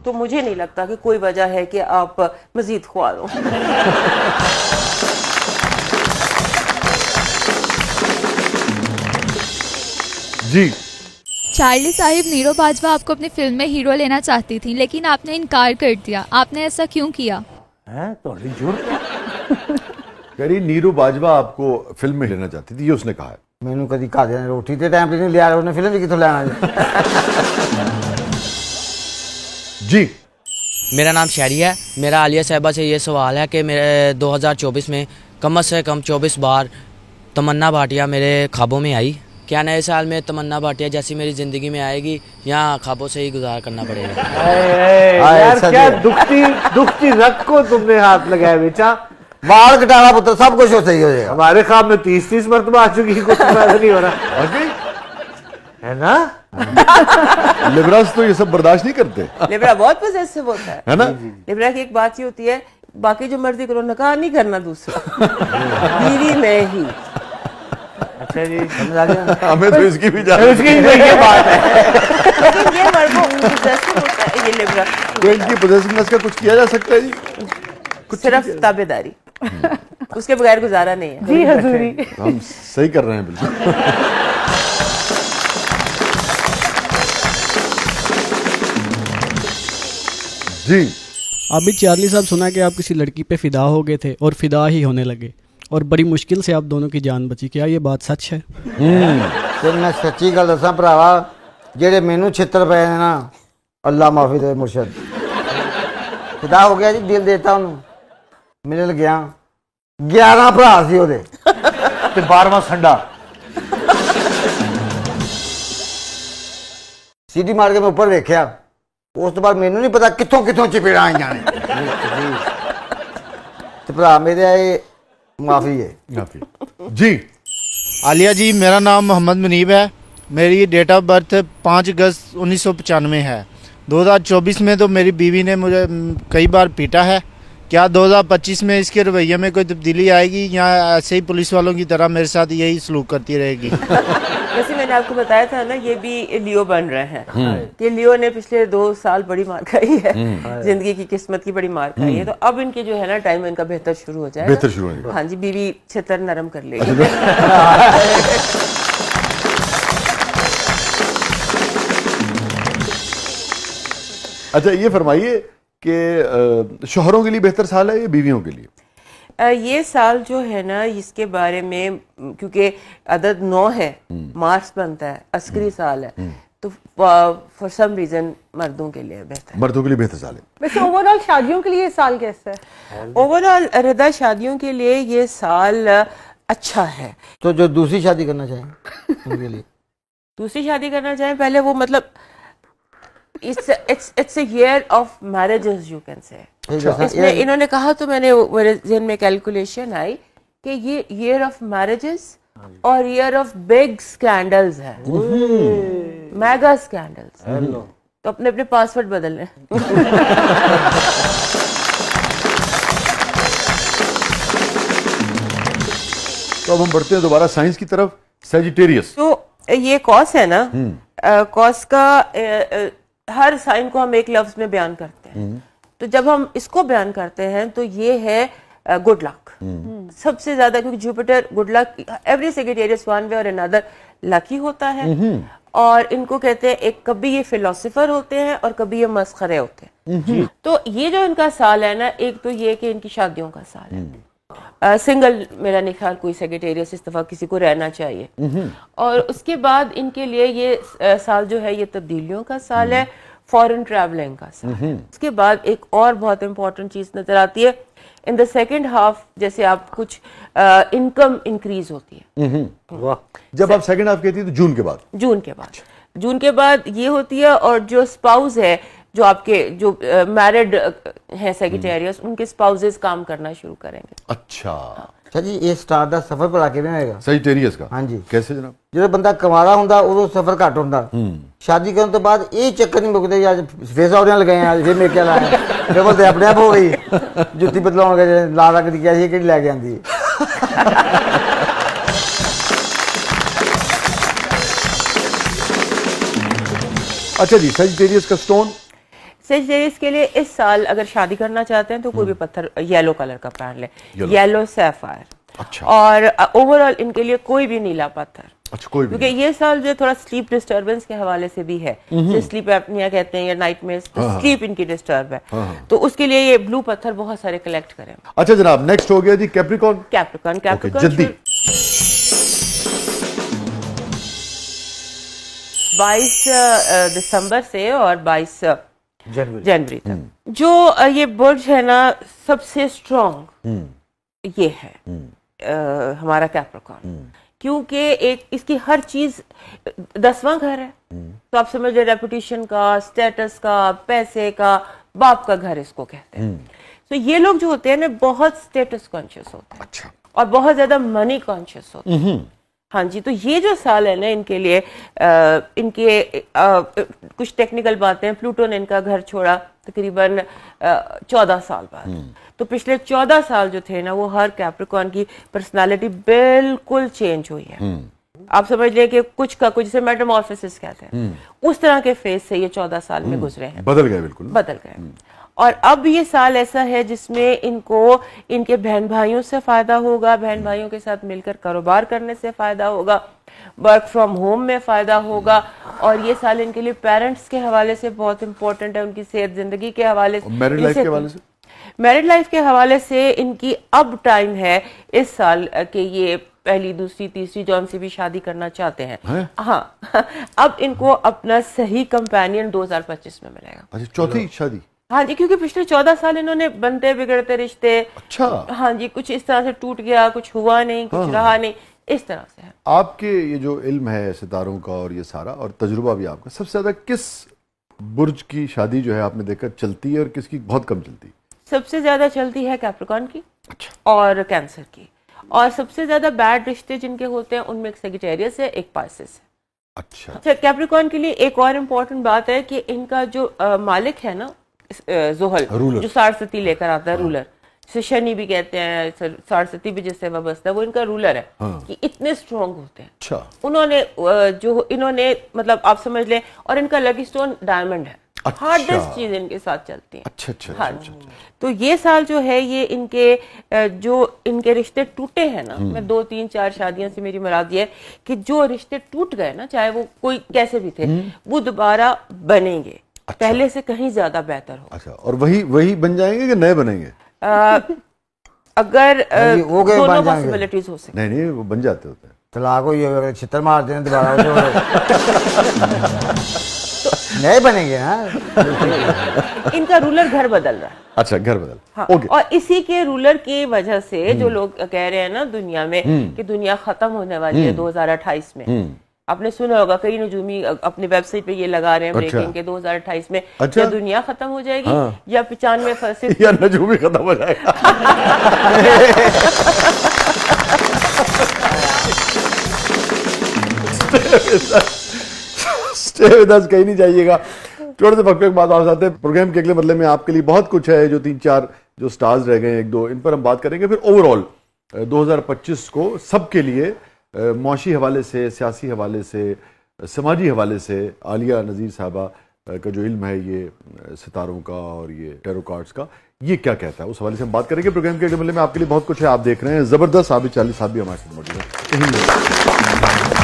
तो मुझे नहीं लगता कि कोई वजह है कि आप मजीद ख्वार हो। जी चार्ली साहिब, नीरू बाजवा आपको अपनी फिल्म में हीरो लेना चाहती थी, लेकिन आपने इनकार कर दिया। आपने ऐसा क्यों किया? करी नीरू बाजवा आपको फिल्म में लेना चाहती थी, ये उसने कहा है। मैनू कभी घरदियां ने रोटी ते टाइम पे नहीं लिया, उन्हें फिल्म भी कितों लेना जी। मेरा नाम शहरी है। मेरा आलिया साहिबा से ये सवाल है कि मेरे 2024 में कम से कम 24 बार तमन्ना भाटिया मेरे ख्वाबों में आई। क्या नए साल में तमन्ना भाटिया जैसी मेरी ज़िंदगी में आएगी या ख्वाबों से ही गुजार करना पड़ेगा? यार क्या दुखती रख को तुमने हाथ लगाया बेटा। बाल कटाना पुत्र, सब कुछ सही हो जाएगा। हमारे ख्वाब में 30 मरतबा आ चुकी है, कुछ फायदा नहीं हो रहा है ना। लिब्रास तो ये सब बर्दाश्त नहीं करते। लिब्रा बहुत पॉजिटिव होता है ना। लिब्रा की एक बात ये होती है, बाकी जो मर्जी करो, नकाह नहीं करना दूसरा, बीवी में ही। अच्छा जी, हमें तो इसकी भी बात है। लेकिन ये मर्दों पॉजिटिव होता है ये लिब्रा। तो इनकी पॉजिटिवनेस का कुछ किया जा सकता है जी? कुछ सिर्फ ताबेदारी, उसके बगैर गुजारा नहीं है। जी हजूरी, हम सही कर रहे हैं बिल्कुल। जी। अभी चार्ली साहब, सुना कि आप किसी लड़की पे फिदा हो गए थे और फिदा ही होने लगे और बड़ी मुश्किल से आप दोनों की जान बची, क्या ये बात सच है? फिर मैं सच्ची गल दसा भरावा, जेड़े मैनू छित्र पे ना, अल्लाह माफी दे मुर्शद, फिदा हो गया जी, दिल देता उन्होंने, मिल गया। 11 भरा सी ओदे ते 12वां संडा। सीटी मार के मैं ऊपर देखा, उस तो बाद मैनू नहीं पता कितों कितों चपेड़ा आई जाने। ते भरा मेरे आए माफी है जी। आलिया जी, मेरा नाम मोहम्मद मुनीब है। मेरी डेट ऑफ बर्थ 5 अगस्त 1995 है। 2024 में तो मेरी बीवी ने मुझे कई बार पीटा है। क्या 2025 में इसके रवैये में कोई तब्दीली आएगी या ऐसे ही पुलिस वालों की तरह मेरे साथ यही सलूक करती रहेगी? जैसे मैंने आपको बताया था ना, ये भी लियो बन रहे हैं कि लियो ने पिछले 2 साल बड़ी मार खाई है, जिंदगी की किस्मत की बड़ी मार खाई है। तो अब इनके जो है ना टाइम इनका बेहतर शुरू हो जाएगा। बेहतर शुरू होगा। हाँ जी, बीवी छितर नरम कर लेगी। अच्छा, ये फरमाइए कि शोहरों के लिए बेहतर साल है या बीवियों के लिए? ये साल जो है ना, इसके बारे में, क्योंकि अदद 9 है, मार्च बनता है, अस्करी साल है, तो फॉर सम रीजन मर्दों के लिए बेहतर, मर्दों के लिए बेहतर साल है। वैसे ओवरऑल शादियों के लिए ये साल कैसा है? ओवरऑल रदा शादियों के लिए ये साल अच्छा है। तो जो दूसरी शादी करना चाहें उनके लिए, दूसरी शादी करना चाहें, पहले वो मतलब it's a year of marriages you can say। इसमें इन्होंने कहा तो मैंने मेरे ज़हन में कैलकुलेशन आई कि ये ईयर ऑफ मैरिजेस और ईयर ऑफ बिग स्कैंडल्स है, मेगा स्कैंडल्स। तो अपने अपने पासवर्ड बदल लें। तो अब हम बढ़ते हैं दोबारा साइंस की तरफ। सैजिटेरियस, तो ये कॉस है ना, कॉस का हर साइन को हम एक लफ्ज में बयान करते हैं। तो जब हम इसको बयान करते हैं तो ये है गुड लक। सबसे ज्यादा, क्योंकि Jupiter good luck, every Sagittarius one way और अनदर लकी होता है। और इनको कहते हैं, एक कभी ये फिलोसोफर होते हैं और कभी ये मस्खरे होते हैं। तो ये जो इनका साल है ना, एक तो ये कि इनकी शादियों का साल है। सिंगल मेरा नहीं ख्याल कोई सेक्रेटेरियस इस दफा किसी को रहना चाहिए। और उसके बाद इनके लिए ये साल जो है ये तब्दीलियों का साल है, फॉरेन ट्रैवलिंग का साल है। उसके बाद एक और बहुत इंपॉर्टेंट चीज नजर आती है इन द सेकेंड हाफ, जैसे आप कुछ इनकम इंक्रीज होती है। वाह, जब आप सेकेंड हाफ कहती है तो जून के बाद ये होती है। और जो स्पाउस है, जो आपके जो मैरिड हैं सेक्रेटेरियस, उनके स्पाउसेस काम करना शुरू करेंगे। अच्छा जी, ये स्टार दा सफर भला किवें होएगा सैजिटेरियस का? हाँ जी। कैसे जनाब? जो बंदा कमारा हुंदा उदों सफर घट हुंदा, शादी करने तो बाद ये चक्कर नहीं मुकदे, आज फेस आउट लगाए, आज फिर मेरे क्या लाया, मेरे को अपने आप हो गई, जुत्ती बदलाउण गए ला रख दी, कैसी केड़ी लैके आंदी है। अच्छा जी, सैजिटेरियस का स्टोन? सेजिटेरियस के लिए इस साल अगर शादी करना चाहते हैं तो कोई भी पत्थर येलो कलर का पहन ले, येलो सैफायर। अच्छा। और ओवरऑल इनके लिए कोई भी नीला पत्थर। अच्छा, कोई भी, क्योंकि ये साल जो थोड़ा स्लीप डिस्टर्बेंस के हवाले से भी है, स्लीप एपनिया कहते हैं या नाइट में स्लीप इनकी डिस्टर्ब है, तो उसके लिए ये ब्लू पत्थर बहुत सारे कलेक्ट करें। अच्छा जनाब, नेक्स्ट हो गया जी कैप्रिकॉर्न। कैप्रिकॉर्न जल्दी 22 दिसंबर से और 22 जनवरी तक जो ये बुर्ज है ना, सबसे स्ट्रॉन्ग ये है हमारा कैप्रिकॉर्न, क्योंकि एक इसकी हर चीज 10वां घर है, तो आप समझ रहे, रेपुटेशन का, स्टेटस का, पैसे का, बाप का घर इसको कहते हैं। तो ये लोग जो होते हैं ना, बहुत स्टेटस कॉन्शियस होते हैं। अच्छा। और बहुत ज्यादा मनी कॉन्शियस होते हैं। हाँ जी, तो ये जो साल है ना इनके लिए, इनके कुछ टेक्निकल बातें हैं। प्लूटो ने इनका घर छोड़ा तकरीबन 14 साल बाद, तो पिछले 14 साल जो थे ना, वो हर कैप्रिकॉर्न की पर्सनालिटी बिल्कुल चेंज हुई है। आप समझ लें कि कुछ का कुछ, जैसे मेटामॉर्फोसिस कहते हैं, उस तरह के फेज से ये 14 साल में गुजरे हैं, बदल गए, बिल्कुल बदल गए। और अब ये साल ऐसा है जिसमें इनको इनके बहन भाइयों से फायदा होगा, बहन भाइयों के साथ मिलकर कारोबार करने से फायदा होगा, वर्क फ्रॉम होम में फायदा होगा। और ये साल इनके लिए पेरेंट्स के हवाले से बहुत इंपॉर्टेंट है, उनकी सेहत, जिंदगी के हवाले से, मैरिड लाइफ के हवाले से, मैरिड लाइफ के हवाले से इनकी अब टाइम है इस साल के ये पहली, दूसरी, तीसरी जौन से भी शादी करना चाहते हैं, हाँ, अब इनको अपना सही कंपेनियन 2025 में मिलेगा। अच्छा, चौथी शादी। हाँ जी, क्योंकि पिछले 14 साल इन्होंने बनते बिगड़ते रिश्ते, अच्छा, हाँ जी, कुछ इस तरह से टूट गया, कुछ हुआ नहीं, कुछ रहा नहीं, इस तरह से है। आपके ये जो इल्म है सितारों का और ये सारा, और तजुर्बा भी आपका, सबसे ज्यादा किस बुर्ज की शादी जो है आपने देखा चलती है और किसकी बहुत कम चलती है? सबसे ज्यादा चलती है कैप्रिकॉर्न की। अच्छा। और कैंसर की। और सबसे ज्यादा बैड रिश्ते जिनके होते हैं उनमें एक सेजिटेरियस है, एक पाइसेस है। अच्छा, कैप्रिकॉर्न के लिए एक और इम्पोर्टेंट बात है कि इनका जो मालिक है ना, जोहल, जो सारस्वती लेकर आता है, रूलर, जिसे शनि भी कहते हैं, सारस्वती भी जिससे वाबस्ता है, वो इनका रूलर है। कि इतने स्ट्रॉन्ग होते हैं। अच्छा। उन्होंने जो इन्होंने मतलब आप समझ लें, और इनका लकी स्टोन डायमंड है। अच्छा। हार्डेस्ट चीज इनके साथ चलती है। अच्छा। हाँ, तो ये साल जो है ये इनके जो इनके रिश्ते टूटे हैं ना, मैं 2, 3, 4 शादियों से मेरी मुराद ये है कि जो रिश्ते टूट गए ना, चाहे वो कोई कैसे भी थे, वो दोबारा बनेंगे। अच्छा। पहले से कहीं ज्यादा बेहतर हो। अच्छा, और वही बन जाएंगे कि नए बनेंगे? अगर दोनों पॉसिबिलिटीज हो सकती। नहीं, वो बन जाते होते हैं। तलाक हो, ये छितर मारते हैं दोबारा, नए बनेंगे ना। इनका रूलर घर बदल रहा है। अच्छा, घर बदल। हाँ। और इसी के रूलर की वजह से जो लोग कह रहे हैं ना दुनिया में कि दुनिया खत्म होने वाली है 2028 में, आपने सुना होगा, कई नजूमी अपने वेबसाइट पे ये लगा रहे हैं ब्रेकिंग के 2028 में क्या दुनिया खत्म हो जाएगी। हाँ। या 95% या नजूमी खत्म हो जाएगा। स्टे विद अस, कहीं नहीं जाइएगा। थोड़े से वक्त के बाद आप आते हैं प्रोग्राम के अगले बदले में आपके लिए बहुत कुछ है, जो 3-4 जो स्टार्स रह गए, 1-2, इन पर हम बात करेंगे। फिर ओवरऑल 2025 को सबके लिए मौशी हवाले से, सियासी हवाले से, समाजी हवाले से, आलिया नज़ीर साहबा का जो इल्म है ये सितारों का और ये टैरो कार्ड्स का, ये क्या कहता है, उस हवाले से हम बात करेंगे। प्रोग्राम के अगले बदले में आपके लिए बहुत कुछ है, आप देख रहे हैं ज़बरदस्त। साबित चाली साहब भी हमारे साथ मौजूद है।